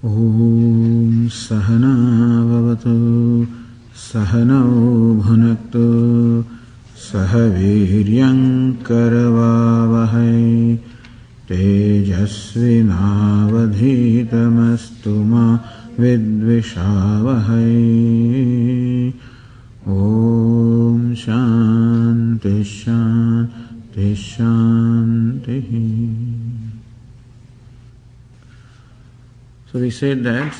Om Sahana Vavatu Sahanau Bhunaktu Sahaviryam Karavavahai Tejasvinavadhitamastu ma vidvishavahai. Om Shanti Shanti Shanti. So we said that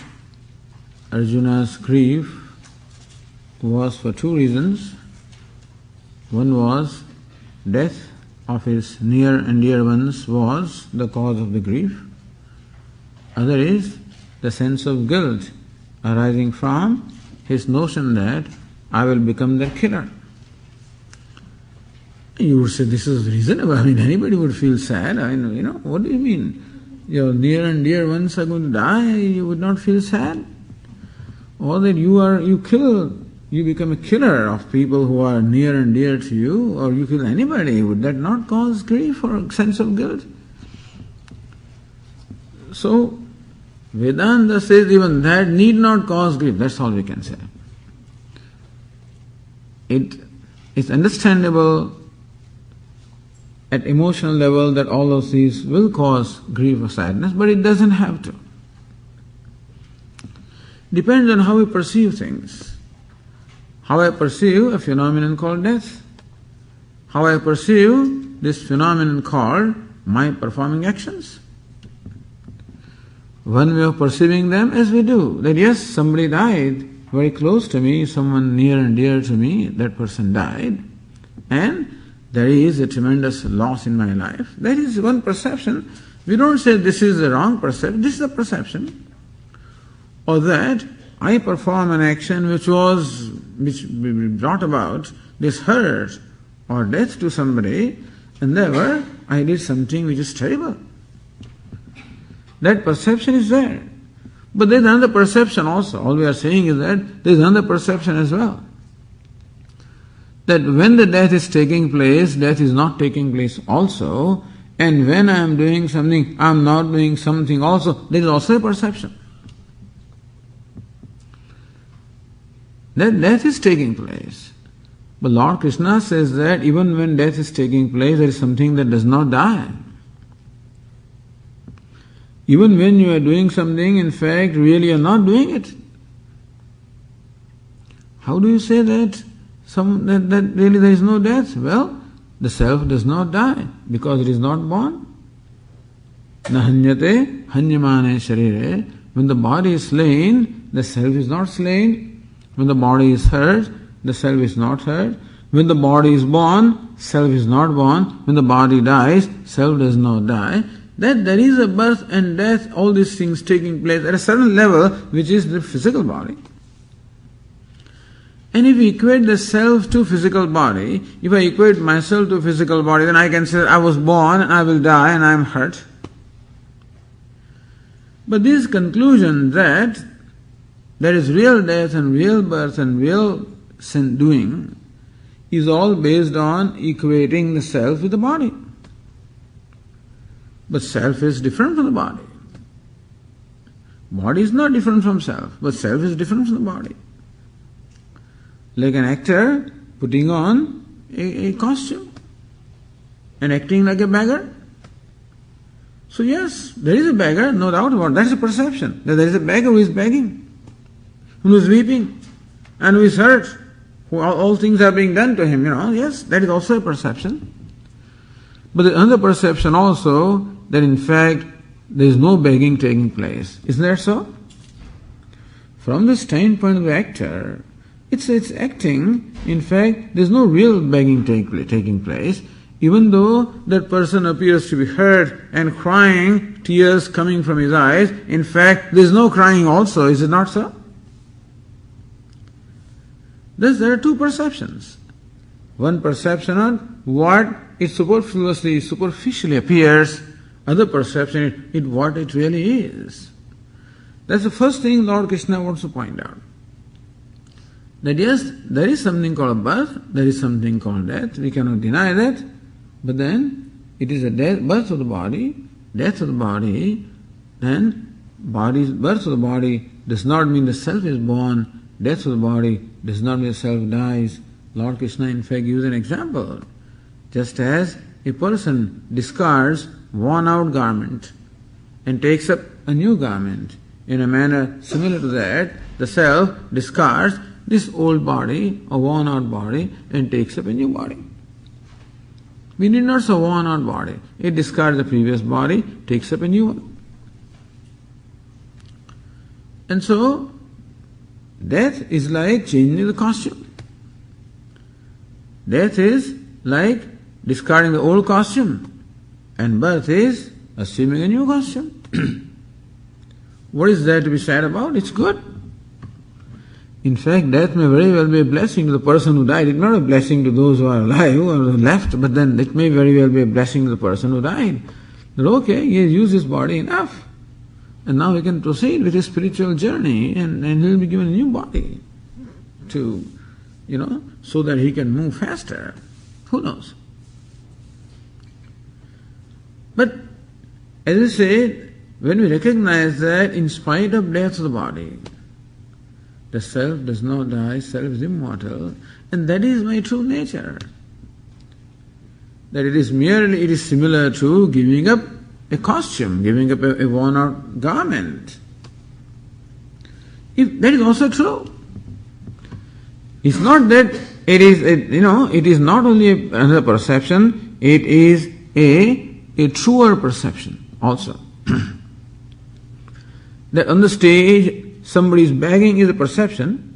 Arjuna's grief was for two reasons. One was death of his near and dear ones was the cause of the grief. Other is the sense of guilt arising from his notion that I will become their killer. You would say this is reasonable. I mean, anybody would feel sad. I mean, what do you mean? Your near and dear ones are going to die, you would not feel sad? Or that you become a killer of people who are near and dear to you, or you kill anybody, would that not cause grief or a sense of guilt? So, Vedanta says even that need not cause grief, that's all we can say. It is understandable at emotional level that all of these will cause grief or sadness, but it doesn't have to. Depends on how we perceive things. How I perceive a phenomenon called death. How I perceive this phenomenon called my performing actions. One way of perceiving them as we do, that yes, somebody died very close to me, someone near and dear to me, that person died, and there is a tremendous loss in my life. That is one perception. We don't say this is the wrong perception, this is a perception. Or that I perform an action which brought about this hurt or death to somebody, and therefore I did something which is terrible. That perception is there. But there is another perception also. All we are saying is that there is another perception as well. That when the death is taking place, death is not taking place also, and when I am doing something, I am not doing something also, there is also a perception. That death is taking place. But Lord Krishna says that even when death is taking place, there is something that does not die. Even when you are doing something, in fact, really you are not doing it. How do you say that? That really there is no death? Well, the self does not die because it is not born. Nahanyate hanyamane sharire. When the body is slain, the self is not slain. When the body is hurt, the self is not hurt. When the body is born, self is not born. When the body dies, self does not die. That there is a birth and death, all these things taking place at a certain level, which is the physical body. And if we equate the self to physical body, if I equate myself to physical body, then I can say I was born and I will die and I am hurt. But this conclusion that there is real death and real birth and real sin doing is all based on equating the self with the body. But self is different from the body. Body is not different from self, but self is different from the body. Like an actor putting on a costume and acting like a beggar. So yes, there is a beggar, no doubt about it. That is a perception, that there is a beggar who is begging, who is weeping, and who is hurt, who all things are being done to him, Yes, that is also a perception. But the other perception also, that in fact there is no begging taking place. Isn't that so? From the standpoint of the actor, it's acting. In fact, there's no real begging taking place, even though that person appears to be hurt and crying, tears coming from his eyes. In fact, there's no crying also, is it not so? Thus, there are two perceptions. One perception on what it superficially appears, other perception is what it really is. That's the first thing Lord Krishna wants to point out. That yes, there is something called birth, there is something called death, we cannot deny that, but then it is a birth of the body, death of the body, then birth of the body does not mean the self is born, death of the body does not mean the self dies. Lord Krishna in fact gives an example. Just as a person discards worn out garment and takes up a new garment, in a manner similar to that, the self discards this old body, a worn out body, and takes up a new body. We need not a worn out body. It discards the previous body, takes up a new one. And so, death is like changing the costume. Death is like discarding the old costume, and birth is assuming a new costume. What is there to be sad about? It's good. In fact, death may very well be a blessing to the person who died. It's not a blessing to those who are alive, who are left, but then it may very well be a blessing to the person who died. That okay, he has used his body enough, and now he can proceed with his spiritual journey, and he will be given a new body to, so that he can move faster. Who knows? But, as I say, when we recognize that in spite of death of the body, the self does not die, self is immortal, and that is my true nature. That it is similar to giving up a costume, giving up a worn out garment. If that is also true. It's not that it is not only another perception, it is a truer perception also. That on the stage somebody is begging is a perception,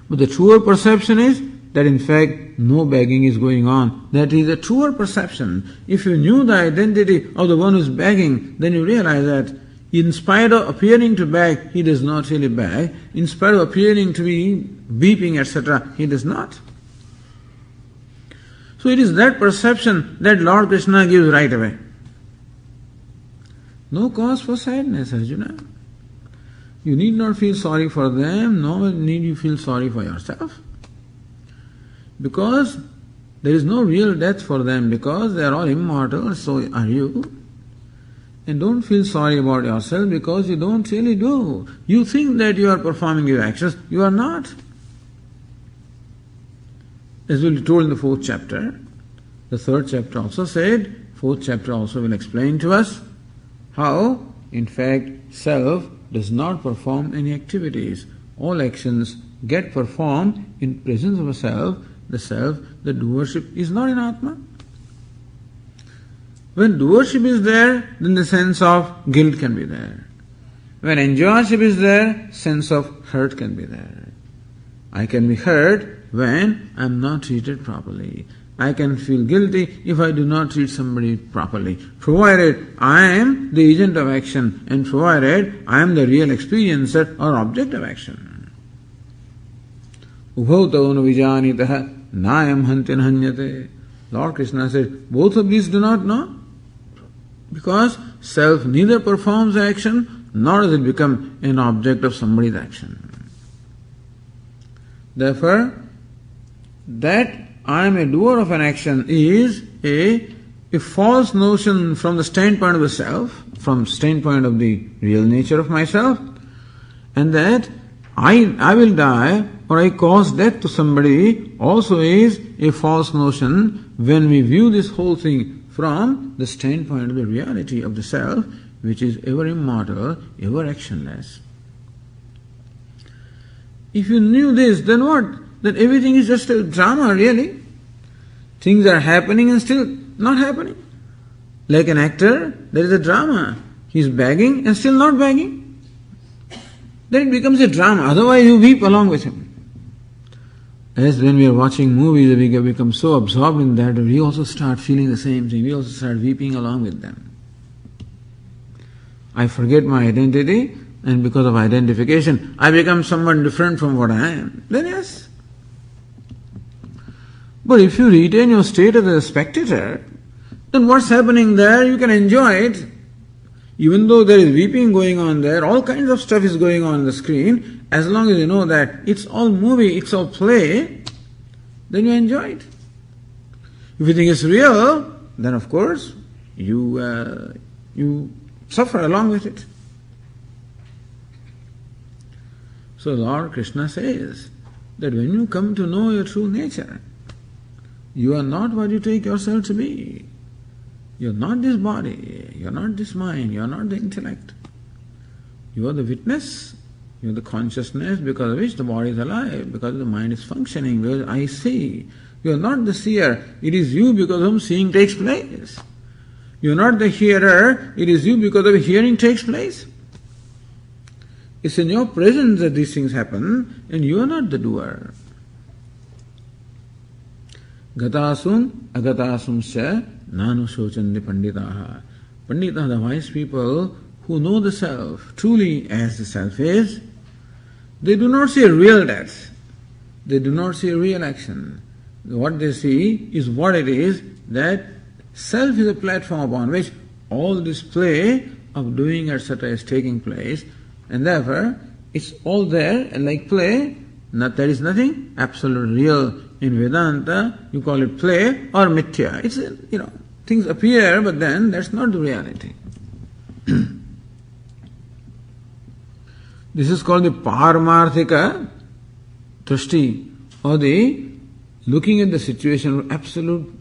but the truer perception is that in fact no begging is going on. That is a truer perception. If you knew the identity of the one who is begging, then you realize that in spite of appearing to beg, he does not really beg. In spite of appearing to be weeping, etc., he does not. So it is that perception that Lord Krishna gives right away. No cause for sadness, Arjuna. You need not feel sorry for them, nor need you feel sorry for yourself. Because there is no real death for them, because they are all immortal, so are you. And don't feel sorry about yourself because you don't really do. You think that you are performing your actions, you are not. As will be told in the 4th chapter, the 3rd chapter also said, 4th chapter also will explain to us how, in fact, self does not perform any activities. All actions get performed in presence of a self. The doership is not in Atma. When doership is there, then the sense of guilt can be there. When enjoyership is there, sense of hurt can be there. I can be hurt when I am not treated properly. I can feel guilty if I do not treat somebody properly, provided I am the agent of action and provided I am the real experiencer or object of action. Ubhautau na vijanitaha nayam hantin hanyate. Lord Krishna said, both of these do not know, because self neither performs action nor does it become an object of somebody's action. Therefore, that I am a doer of an action is a false notion from the standpoint of the self, from standpoint of the real nature of myself, and that I will die or I cause death to somebody also is a false notion when we view this whole thing from the standpoint of the reality of the self, which is ever immortal, ever actionless. If you knew this, then what? Then everything is just a drama, really. Things are happening and still not happening. Like an actor, there is a drama. He is begging and still not begging. Then it becomes a drama. Otherwise you weep along with him. As when we are watching movies, we become so absorbed in that we also start feeling the same thing. We also start weeping along with them. I forget my identity, and because of identification, I become someone different from what I am. Then yes. But if you retain your state as a spectator, then what's happening there, you can enjoy it. Even though there is weeping going on there, all kinds of stuff is going on the screen, as long as you know that it's all movie, it's all play, then you enjoy it. If you think it's real, then of course you suffer along with it. So Lord Krishna says that when you come to know your true nature, you are not what you take yourself to be. You are not this body, you are not this mind, you are not the intellect. You are the witness, you are the consciousness because of which the body is alive, because the mind is functioning, because I see. You are not the seer, it is you because of whom seeing takes place. You are not the hearer, it is you because of hearing takes place. It's in your presence that these things happen, and you are not the doer. Gatasum agatasum sya nanu shochandi panditaha. Panditaha, the wise people who know the self truly as the self is, they do not see a real death. They do not see a real action. What they see is what it is, that self is a platform upon which all this play of doing etc. is taking place, and therefore it's all there and like play. There is nothing absolute real. In Vedanta, you call it play or mithya. It's, things appear, but then that's not the reality. This is called the Paramarthika Drishti, or the looking at the situation from absolute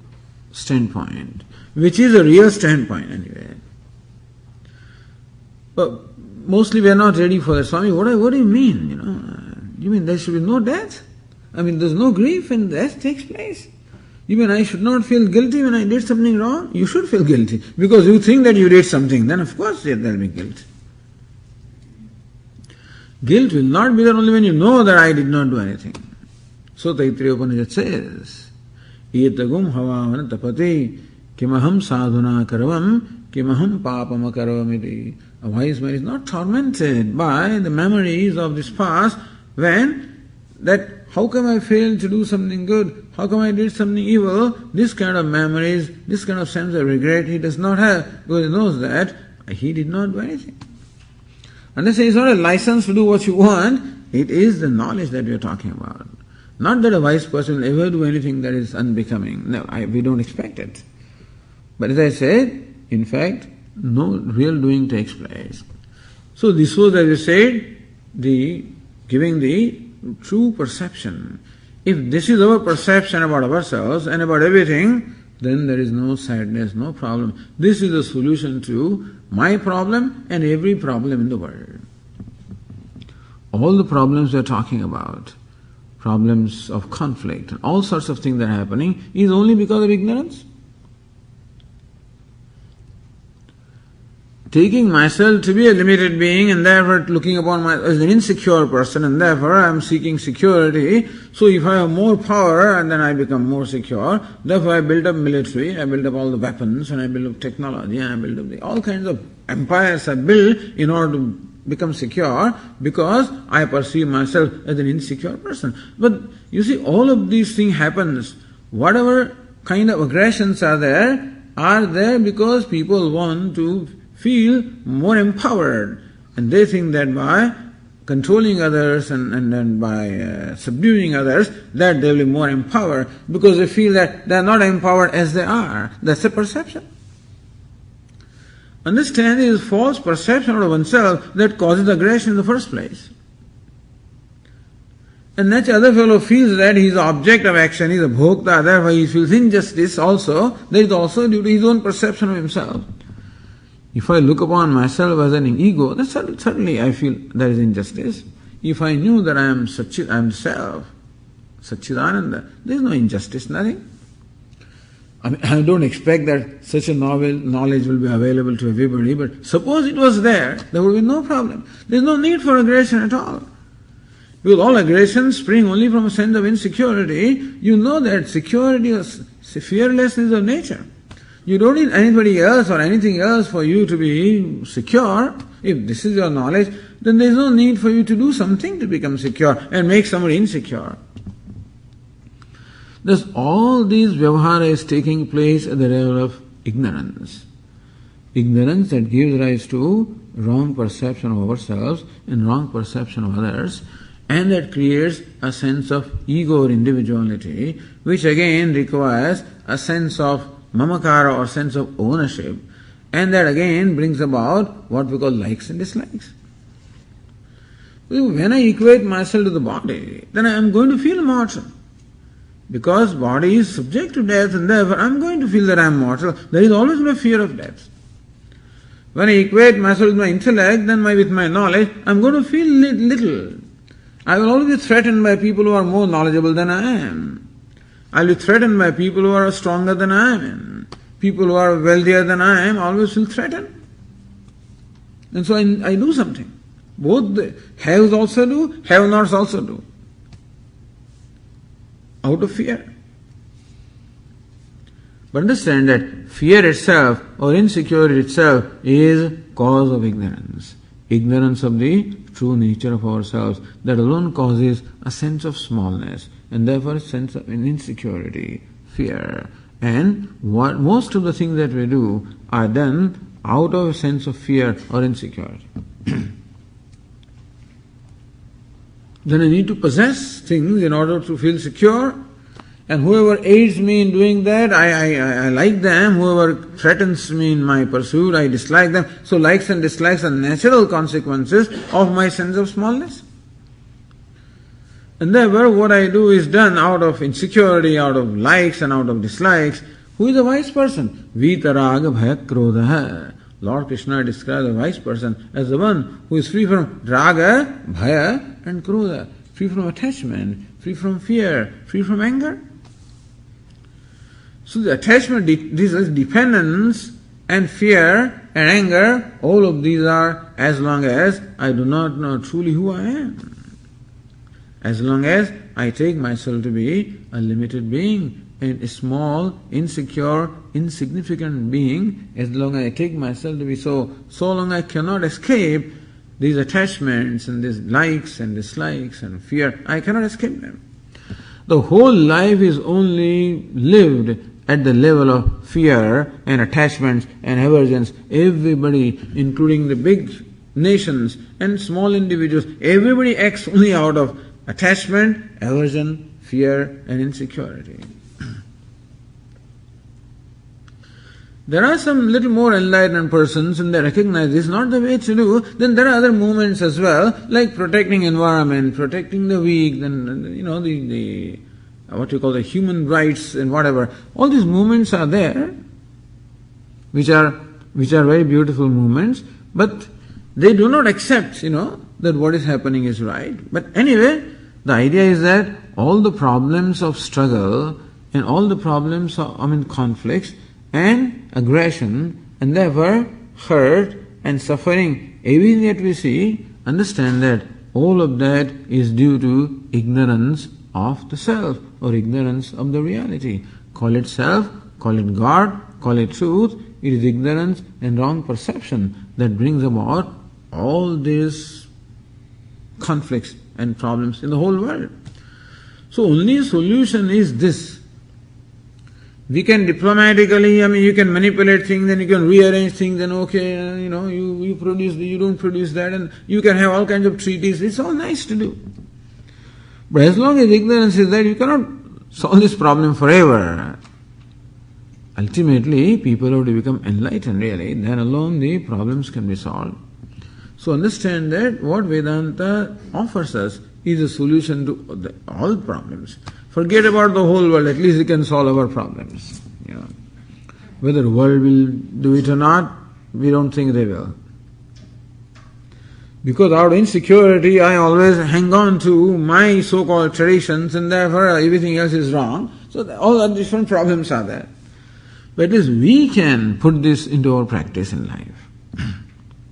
standpoint, which is a real standpoint anyway. But mostly we are not ready for that. Swami, what do you mean? You mean there should be no death? I mean, there's no grief and death takes place. You mean I should not feel guilty when I did something wrong? You should feel guilty because you think that you did something. Then of course there will be guilt. Guilt will not be there only when you know that I did not do anything. So Taittiriya Upanishad says, Etagum havavana tapati kimaham sadhuna karavam kimaham papam akaravamiti. A wise man is not tormented by the memories of this past when that how come I failed to do something good? How come I did something evil? This kind of memories, this kind of sense of regret he does not have because he knows that he did not do anything. Unless it is not a license to do what you want, it is the knowledge that we are talking about. Not that a wise person will ever do anything that is unbecoming. No, we don't expect it. But as I said, in fact, no real doing takes place. So this was, as I said, giving the true perception. If this is our perception about ourselves and about everything, then there is no sadness, no problem. This is the solution to my problem and every problem in the world. All the problems we are talking about, problems of conflict and all sorts of things that are happening, is only because of ignorance. Taking myself to be a limited being and therefore looking upon myself as an insecure person and therefore I am seeking security. So if I have more power and then I become more secure, therefore I build up military, I build up all the weapons and I build up technology and I build up all kinds of empires I build in order to become secure because I perceive myself as an insecure person. But you see, all of these things happens. Whatever kind of aggressions are there because people want to feel more empowered, and they think that by controlling others and by subduing others, that they will be more empowered because they feel that they are not empowered as they are. That's a perception. Understand, it is false perception of oneself that causes aggression in the first place. And that other fellow feels that he is the object of action, he is a bhokta, therefore he feels injustice also. That is also due to his own perception of himself. If I look upon myself as an ego, then certainly I feel there is injustice. If I knew that I am self, Satchidananda, there is no injustice, nothing. I don't expect that such a knowledge will be available to everybody, but suppose it was there would be no problem. There is no need for aggression at all. Because all aggressions spring only from a sense of insecurity. You know that security or fearlessness of nature. You don't need anybody else or anything else for you to be secure. If this is your knowledge, then there is no need for you to do something to become secure and make somebody insecure. Thus, all these vyavahara is taking place at the level of ignorance. Ignorance that gives rise to wrong perception of ourselves and wrong perception of others, and that creates a sense of ego or individuality, which again requires a sense of mamakara or sense of ownership, And that again brings about what we call likes and dislikes. When I equate myself to the body, then I am going to feel mortal. Because body is subject to death, and therefore I am going to feel that I am mortal. There is always no fear of death. When I equate myself with my intellect, then with my knowledge, I am going to feel little. I will always be threatened by people who are more knowledgeable than I am. I will be threatened by people who are stronger than I am. People who are wealthier than I am always feel threatened. And so I do something. Both the haves also do, have-nots also do. Out of fear. But understand that fear itself or insecurity itself is cause of ignorance. Ignorance of the true nature of ourselves. That alone causes a sense of smallness and therefore a sense of insecurity, fear. And what most of the things that we do are done out of a sense of fear or insecurity. Then I need to possess things in order to feel secure, and whoever aids me in doing that, I like them. Whoever threatens me in my pursuit, I dislike them. So likes and dislikes are natural consequences of my sense of smallness. And therefore what I do is done out of insecurity, out of likes and out of dislikes. Who is a wise person? Vitaraga bhaya krodha. Lord Krishna describes a wise person as the one who is free from raga, bhaya and krodha, free from attachment, free from fear, free from anger. So the attachment, this is dependence and fear and anger, all of these are as long as I do not know truly who I am. As long as I take myself to be a limited being, and a small, insecure, insignificant being, as long as I take myself to be so long I cannot escape these attachments and these likes and dislikes and fear. I cannot escape them. The whole life is only lived at the level of fear and attachments and aversions. Everybody, including the big nations and small individuals, everybody acts only out of attachment, aversion, fear and insecurity. There are some little more enlightened persons and they recognize this is not the way to do. Then there are other movements as well, like protecting environment, protecting the weak, then the what you call the human rights and whatever. All these movements are there, which are very beautiful movements, but they do not accept, that what is happening is right. But anyway, the idea is that all the problems of struggle and all the problems of conflicts and aggression and therefore hurt and suffering, everything that we see, understand that all of that is due to ignorance of the self or ignorance of the reality. Call it self, call it God, call it truth. It is ignorance and wrong perception that brings about all these conflicts and problems in the whole world. So only solution is this. We can diplomatically, you can manipulate things, then you can rearrange things, then okay, you produce, you don't produce that, and you can have all kinds of treaties. It's all nice to do. But as long as ignorance is there, you cannot solve this problem forever. Ultimately, people have to become enlightened really, then alone the problems can be solved. So understand that what Vedanta offers us is a solution to all problems. Forget about the whole world, at least it can solve our problems. Whether the world will do it or not, we don't think they will. Because out of insecurity, I always hang on to my so-called traditions and therefore everything else is wrong. So all the different problems are there. But at least we can put this into our practice in life.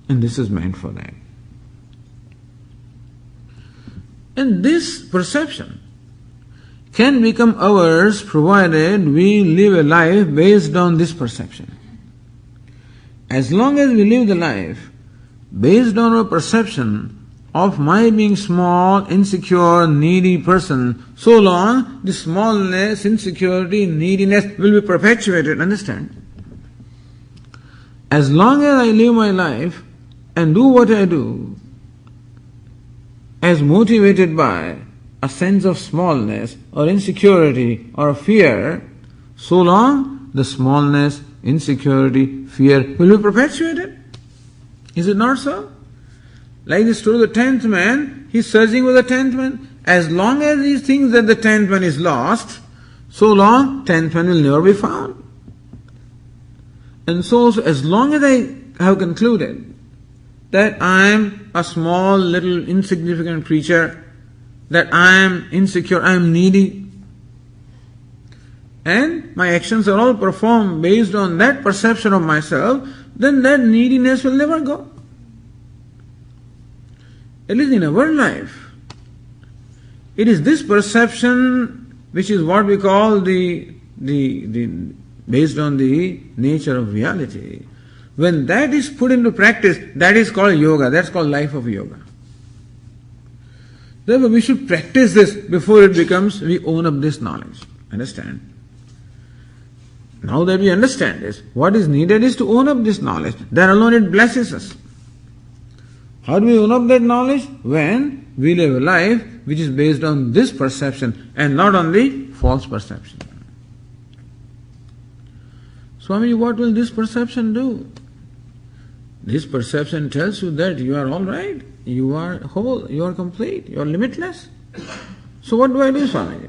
And this is meant for that. And this perception can become ours provided we live a life based on this perception. As long as we live the life based on our perception of my being small, insecure, needy person, so long the smallness, insecurity, neediness will be perpetuated, understand? As long as I live my life and do what I do as motivated by a sense of smallness or insecurity or fear, so long the smallness, insecurity, fear will be perpetuated. Is it not so? Like the story of the 10th man, he's searching for the 10th man. As long as he thinks that the 10th man is lost, so long 10th man will never be found. And so as long as I have concluded that I am a small, little, insignificant creature, that I am insecure, I am needy, and my actions are all performed based on that perception of myself, then that neediness will never go. At least in our life. It is this perception which is what we call the based on the nature of reality. When that is put into practice, that is called yoga. That's called life of yoga. Therefore, we should practice this before it becomes we own up this knowledge. Understand? Now that we understand this, what is needed is to own up this knowledge. Then alone it blesses us. How do we own up that knowledge? When we live a life which is based on this perception and not on the false perception. Swami, what will this perception do? This perception tells you that you are all right, you are whole, you are complete, you are limitless. So what do I do, Swami?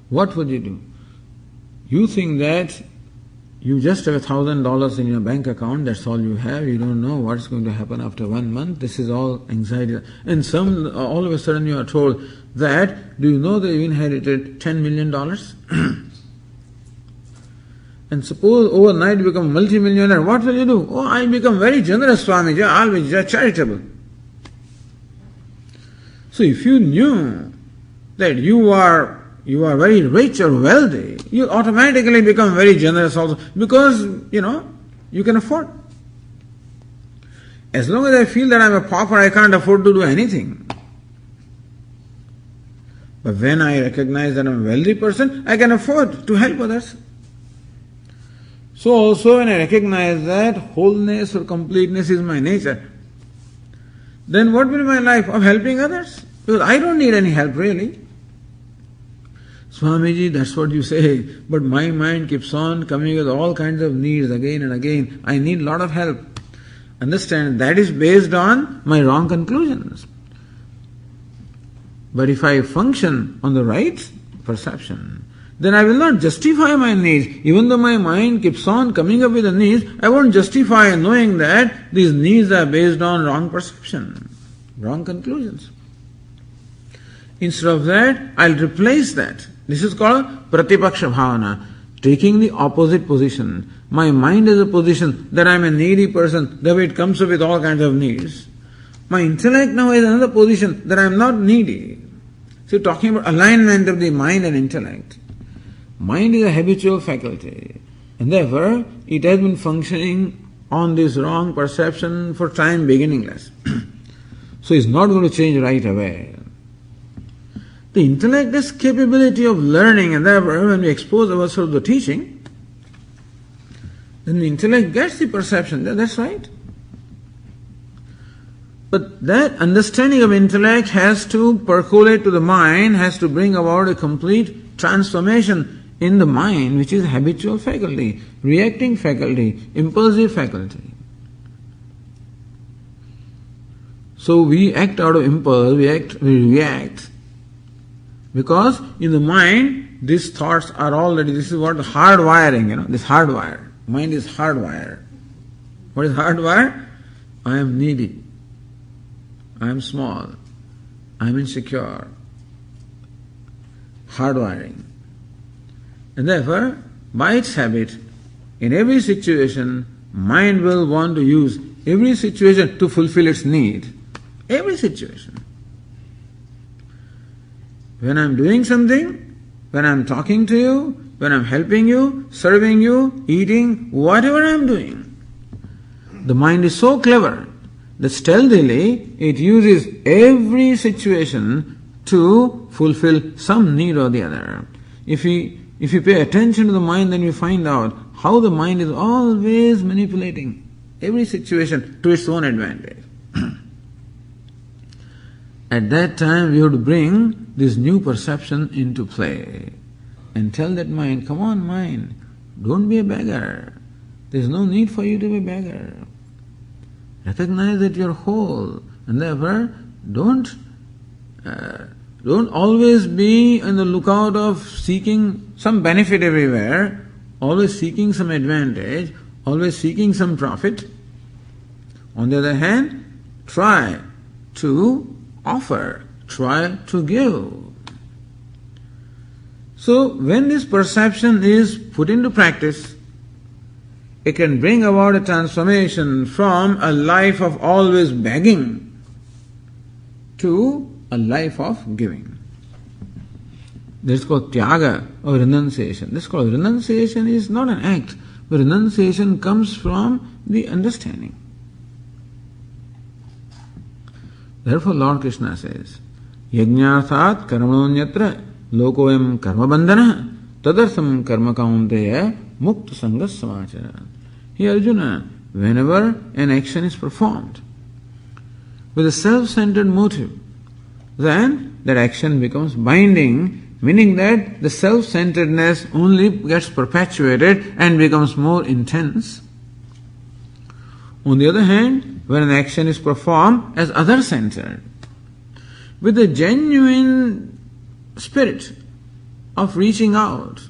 What would you do? You think that you just have $1,000 in your bank account, that's all you have, you don't know what's going to happen after 1 month, this is all anxiety. And all of a sudden you are told that, do you know that you inherited $10 million? And suppose overnight you become a multi-millionaire, what will you do? Oh, I become very generous, Swamiji, I'll be charitable. So if you knew that you are very rich or wealthy, you automatically become very generous also because, you can afford. As long as I feel that I'm a pauper, I can't afford to do anything. But when I recognize that I'm a wealthy person, I can afford to help others. So also when I recognize that wholeness or completeness is my nature, then what will be my life? Of helping others? Because I don't need any help really. Swamiji, that's what you say, but my mind keeps on coming with all kinds of needs again and again. I need a lot of help. Understand, that is based on my wrong conclusions. But if I function on the right perception, then I will not justify my needs. Even though my mind keeps on coming up with the needs, I won't justify knowing that these needs are based on wrong perception, wrong conclusions. Instead of that, I'll replace that. This is called Pratipaksha Bhavana, taking the opposite position. My mind is a position that I'm a needy person, the way it comes up with all kinds of needs. My intellect now is another position that I'm not needy. So talking about alignment of the mind and intellect. Mind is a habitual faculty, and therefore it has been functioning on this wrong perception for time beginningless. So it's not going to change right away. The intellect has capability of learning, and therefore when we expose ourselves to the teaching, then the intellect gets the perception, that's right. But that understanding of intellect has to percolate to the mind, has to bring about a complete transformation in the mind, which is habitual faculty, reacting faculty, impulsive faculty. So we act out of impulse, we react. Because in the mind, these thoughts are already, this is what hardwiring, this hardwire. Mind is hardwired. What is hardwire? I am needy. I am small. I am insecure. Hardwiring. And therefore, by its habit, in every situation, mind will want to use every situation to fulfill its need. Every situation. When I'm doing something, when I'm talking to you, when I'm helping you, serving you, eating, whatever I'm doing, the mind is so clever that stealthily it uses every situation to fulfill some need or the other. If you pay attention to the mind, then you find out how the mind is always manipulating every situation to its own advantage. At that time, we have to bring this new perception into play. and tell that mind, come on mind, don't be a beggar. There is no need for you to be a beggar. Recognize that you are whole, and therefore don't always be on the lookout of seeking some benefit everywhere, always seeking some advantage, always seeking some profit. On the other hand, try to offer, try to give. So when this perception is put into practice, it can bring about a transformation from a life of always begging to a life of giving. This is called tyaga or renunciation. This is called renunciation is not an act, but renunciation comes from the understanding. Therefore Lord Krishna says, Yajñārthat karmanonyatra lokoyam karma bandhana tadartham karma kaunteya mukta sangas samachara. Here Arjuna, whenever an action is performed with a self-centered motive, then that action becomes binding, meaning that the self-centeredness only gets perpetuated and becomes more intense. On the other hand, when an action is performed as other-centered, with a genuine spirit of reaching out,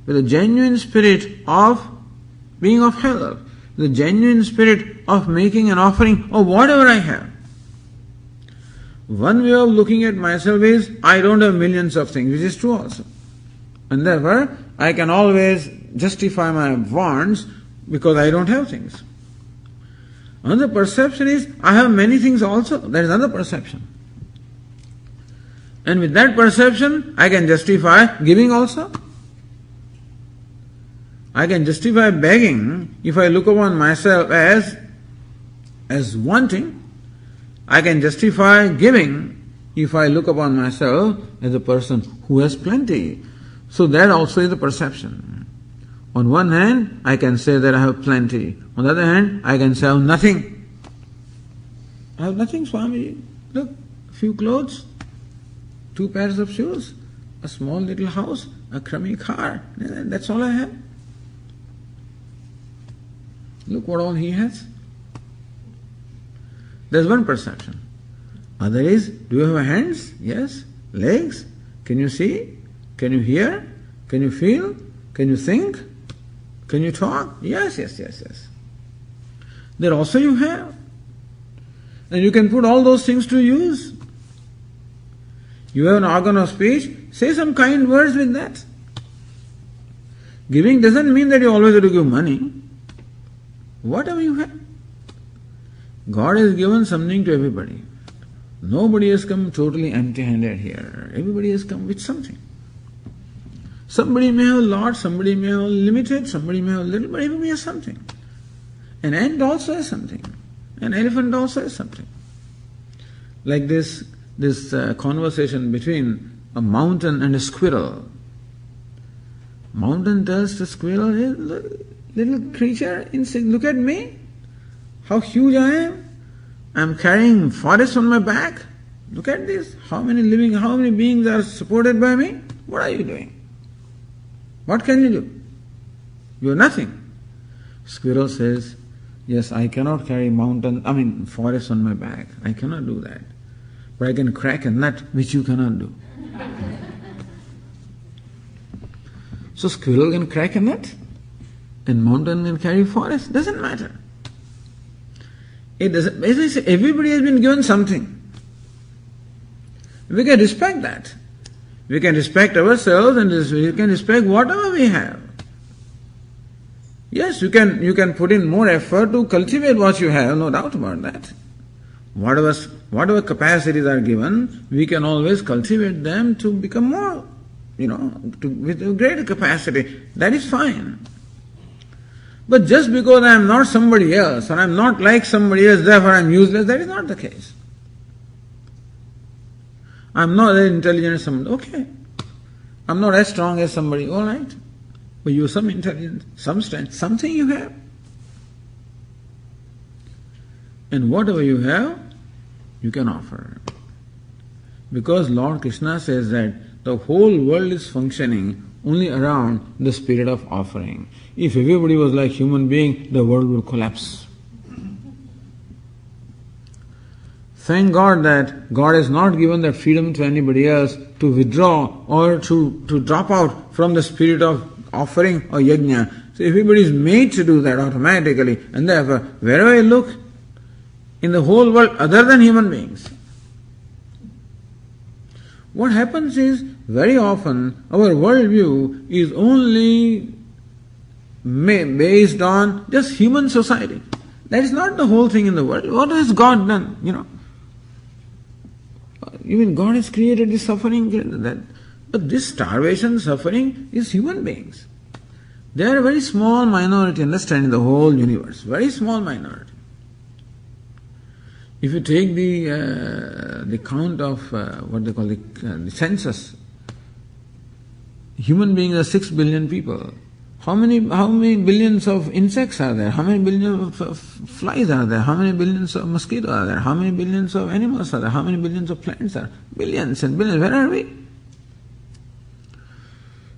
with a genuine spirit of being of help, with a genuine spirit of making an offering of whatever I have. One way of looking at myself is, I don't have millions of things, which is true also. And therefore, I can always justify my wants because I don't have things. Another perception is, I have many things also. That is another perception. And with that perception, I can justify giving also. I can justify begging if I look upon myself as wanting. I can justify giving if I look upon myself as a person who has plenty. So that also is the perception. On one hand, I can say that I have plenty. On the other hand, I can say I have nothing. I have nothing, Swami. Look, a few clothes, 2 pairs of shoes, a small little house, a crummy car. That's all I have. Look what all he has. There's one perception. Other is, do you have hands? Yes. Legs? Can you see? Can you hear? Can you feel? Can you think? Can you talk? Yes. There also you have. And you can put all those things to use. You have an organ of speech, say some kind words with that. Giving doesn't mean that you always have to give money. Whatever you have. God has given something to everybody. Nobody has come totally empty-handed here. Everybody has come with something. Somebody may have a lot, somebody may have limited, somebody may have little, but everybody has something. An ant also has something. An elephant also has something. Like this conversation between a mountain and a squirrel. Mountain tells the squirrel, hey, little creature, insect, look at me. How huge I am. I'm carrying forest on my back. Look at this. How many beings are supported by me? What are you doing? What can you do? You are nothing. Squirrel says, yes, I cannot carry forest on my back. I cannot do that. But I can crack a nut, which you cannot do. So squirrel can crack a nut, and mountain can carry forest. Doesn't matter. It doesn't. As I say, everybody has been given something. We can respect that. We can respect ourselves, and we can respect whatever we have. Yes, you can put in more effort to cultivate what you have, no doubt about that. Whatever capacities are given, we can always cultivate them to become more, with a greater capacity. That is fine. But just because I am not somebody else, or I am not like somebody else, therefore I am useless, that is not the case. I am not as intelligent as somebody, okay. I am not as strong as somebody, all right. But you have some intelligence, some strength, something you have. And whatever you have, you can offer. Because Lord Krishna says that the whole world is functioning only around the spirit of offering. If everybody was like human being, the world would collapse. Thank God that God has not given that freedom to anybody else to withdraw or to drop out from the spirit of offering or yajna. So everybody is made to do that automatically, and therefore wherever I look in the whole world other than human beings, what happens is very often our worldview is only based on just human society. That is not the whole thing in the world. What has God done? Even God has created this suffering, but this starvation, suffering is human beings. They are a very small minority, understanding the whole universe. Very small minority. If you take the count of what they call the census, human beings are 6 billion people. How many billions of insects are there? How many billions of flies are there? How many billions of mosquitoes are there? How many billions of animals are there? How many billions of plants are there? Billions and billions. Where are we?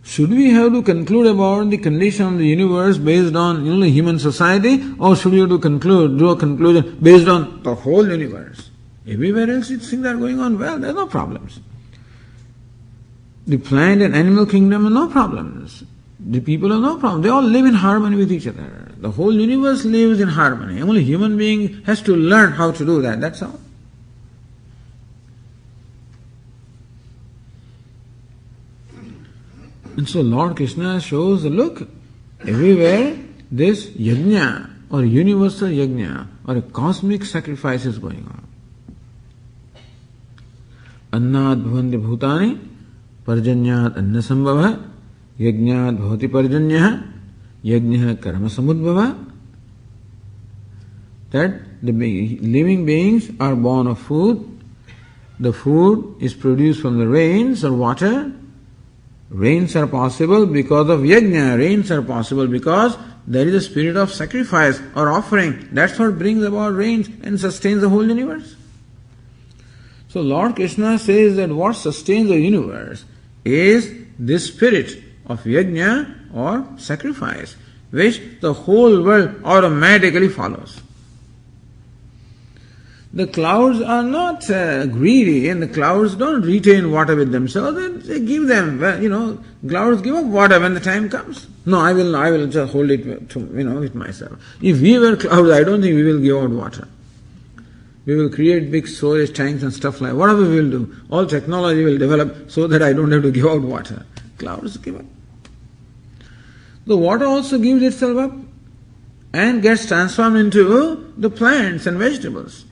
Should we have to conclude about the condition of the universe based on only human society, or should we have to draw a conclusion based on the whole universe? Everywhere else things are going on well, there are no problems. The plant and animal kingdom have no problems. The people have no problem. They all live in harmony with each other. The whole universe lives in harmony. Only human being has to learn how to do that. That's all. And so Lord Krishna shows, look, everywhere this yajna or universal yajna or a cosmic sacrifice is going on. Annad bhavanti bhutani parjanyat anna sambhava yajñād bhavati parjañyah yajñah karma samudbhava. That the living beings are born of food. The food is produced from the rains or water. Rains are possible because of yajna. Rains are possible because there is a spirit of sacrifice or offering. That's what brings about rains and sustains the whole universe. So Lord Krishna says that what sustains the universe is this spirit of yajna or sacrifice, which the whole world automatically follows. The clouds are not greedy, and the clouds don't retain water with themselves. They give them, clouds give up water when the time comes. No, I will just hold it with myself. If we were clouds, I don't think we will give out water. We will create big storage tanks and stuff like whatever we will do. All technology will develop so that I don't have to give out water. Clouds give up. The water also gives itself up and gets transformed into the plants and vegetables.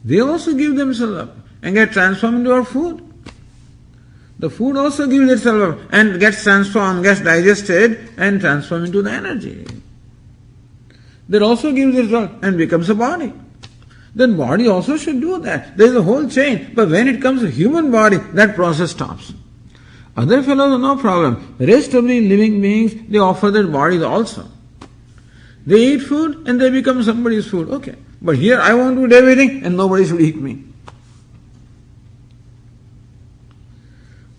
They also give themselves up and get transformed into our food. The food also gives itself up and gets transformed, gets digested and transformed into the energy. That also gives itself and becomes a body. Then body also should do that. There is a whole chain. But when it comes to human body, that process stops. Other fellows are no problem. The rest of the living beings, they offer their bodies also. They eat food and they become somebody's food. Okay. But here I want to eat everything and nobody should eat me.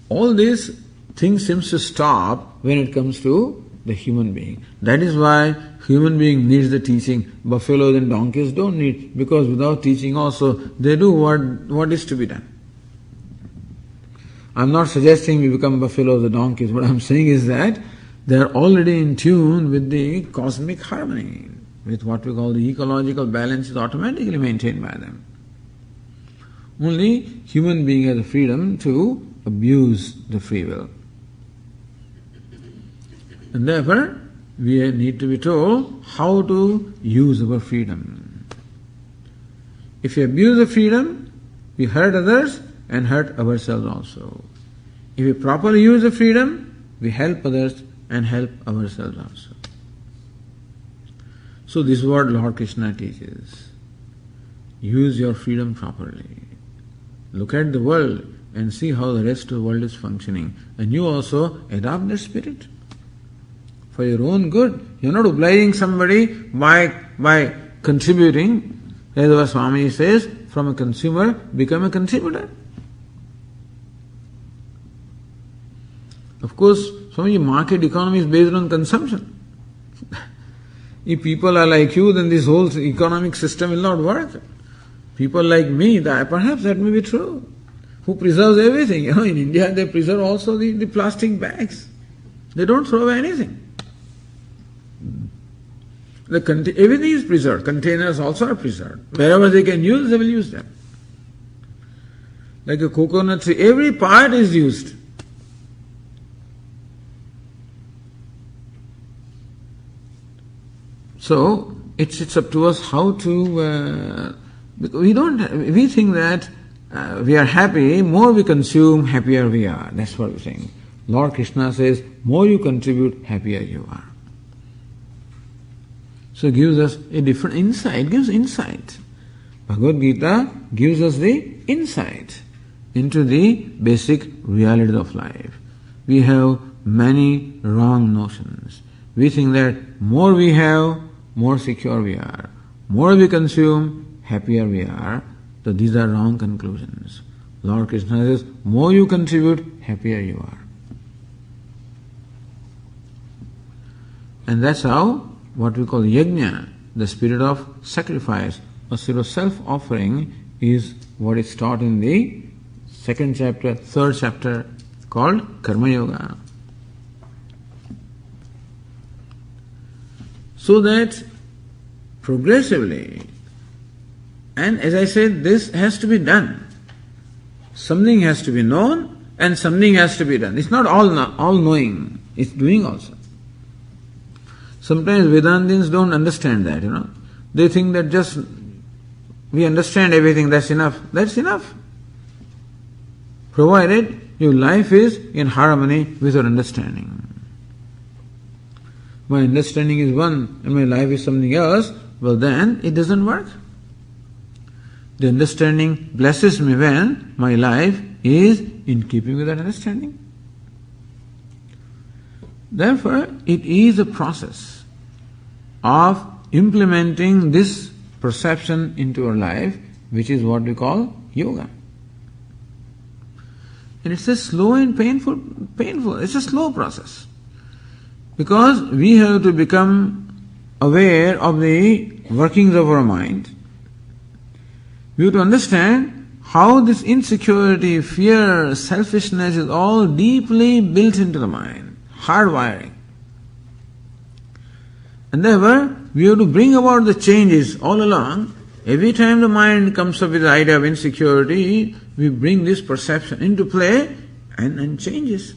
All these things seems to stop when it comes to the human being. That is why human being needs the teaching. Buffaloes and donkeys don't need, because without teaching also they do what is to be done. I'm not suggesting we become buffaloes or donkeys. What I'm saying is that they are already in tune with the cosmic harmony, with what we call the ecological balance is automatically maintained by them. Only human being has the freedom to abuse the free will. And therefore, we need to be told how to use our freedom. If we abuse the freedom, we hurt others and hurt ourselves also. If we properly use the freedom, we help others and help ourselves also. So this is what Lord Krishna teaches. Use your freedom properly. Look at the world and see how the rest of the world is functioning. And you also adopt the spirit for your own good. You're not obliging somebody by contributing. As our Swami says, from a consumer, become a contributor. Of course, Swamiji, market economy is based on consumption. If people are like you, then this whole economic system will not work. People like me, perhaps that may be true, who preserves everything. In India they preserve also the plastic bags. They don't throw away anything. Everything is preserved. Containers also are preserved. Wherever they can use, they will use them. Like a coconut tree, every part is used. So it's up to us how to. We think that we are happy. More we consume, happier we are. That's what we think. Lord Krishna says, more you contribute, happier you are. So it gives us a different insight. It gives insight. Bhagavad Gītā gives us the insight into the basic realities of life. We have many wrong notions. We think that more we have, more secure we are. More we consume, happier we are. So these are wrong conclusions. Lord Krishna says, more you contribute, happier you are. And that's how what we call yajna, the spirit of sacrifice, or spirit of self-offering, is what is taught in the second chapter, third chapter, called Karma Yoga. So that progressively, and as I said, this has to be done. Something has to be known and something has to be done. It's not all knowing, it's doing also. Sometimes Vedantins don't understand that, They think that just we understand everything, that's enough. That's enough. Provided your life is in harmony with your understanding. My understanding is one and my life is something else, well then it doesn't work. The understanding blesses me when my life is in keeping with that understanding. Therefore, it is a process of implementing this perception into our life, which is what we call yoga. And it's a slow and painful. It's a slow process. Because we have to become aware of the workings of our mind. We have to understand how this insecurity, fear, selfishness is all deeply built into the mind, hardwiring. And therefore, we have to bring about the changes all along. Every time the mind comes up with the idea of insecurity, we bring this perception into play and changes.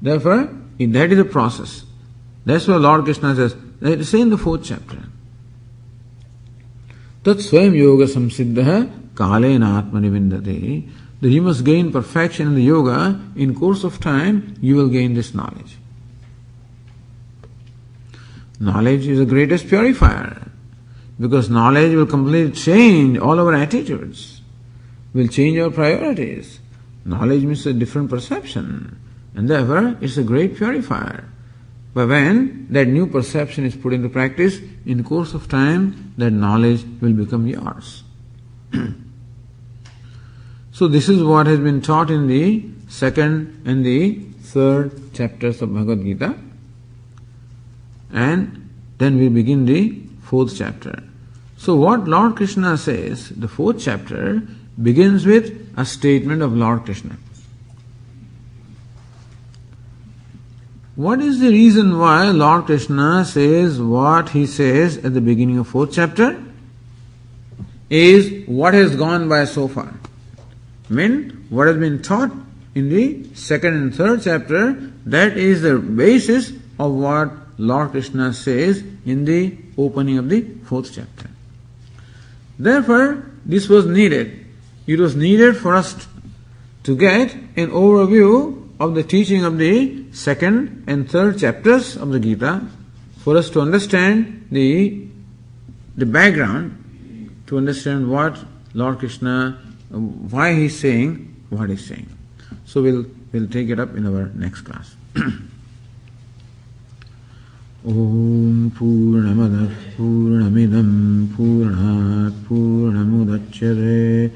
Therefore, that is a process. That's why Lord Krishna says, say in the fourth chapter, Tat swayam yoga samsiddha kalena atmani vindate. That you must gain perfection in the yoga. In course of time, you will gain this knowledge. Knowledge is the greatest purifier. Because knowledge will completely change all our attitudes. Will change our priorities. Knowledge means a different perception. And therefore, it's a great purifier. But when that new perception is put into practice, in the course of time, that knowledge will become yours. So this is what has been taught in the second and the third chapters of Bhagavad Gītā. And then we begin the fourth chapter. So what Lord Krishna says, the fourth chapter begins with a statement of Lord Krishna. What is the reason why Lord Krishna says what he says at the beginning of fourth chapter? Is what has gone by so far. What has been taught in the second and third chapter, that is the basis of what Lord Krishna says in the opening of the fourth chapter. Therefore, this was needed. It was needed for us to get an overview of the teaching of the second and third chapters of the Gītā, for us to understand the background, to understand what Lord Krishna, why he is saying what he is saying. So we'll take it up in our next class. Om Purnamada Purnamidam Purnat Purnamudachyate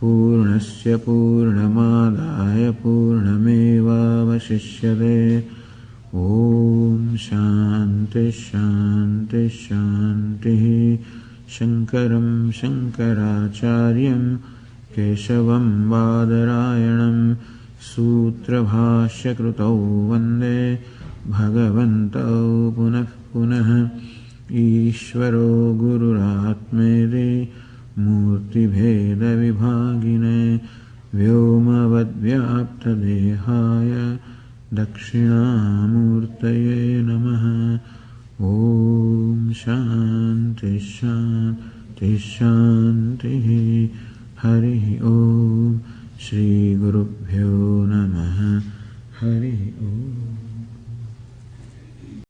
Purnasya Purnamadaya Purname vasishyate. Om Shanti Shanti Shanti. Shankaram Shankaracharyam Keshavam Badarayanam Sutra Bhashya Krutau Vande Bhagavantau Punah Punah. Ishvaro Gururatmedi Murti Bheda Vibhagine Vyomavad Vyapta Dehaya Dakshinamurtaye Namaha. Om Shanti Shanti Shanti. Hari Om. Shri Gurubhyo Namaha. Hari Om.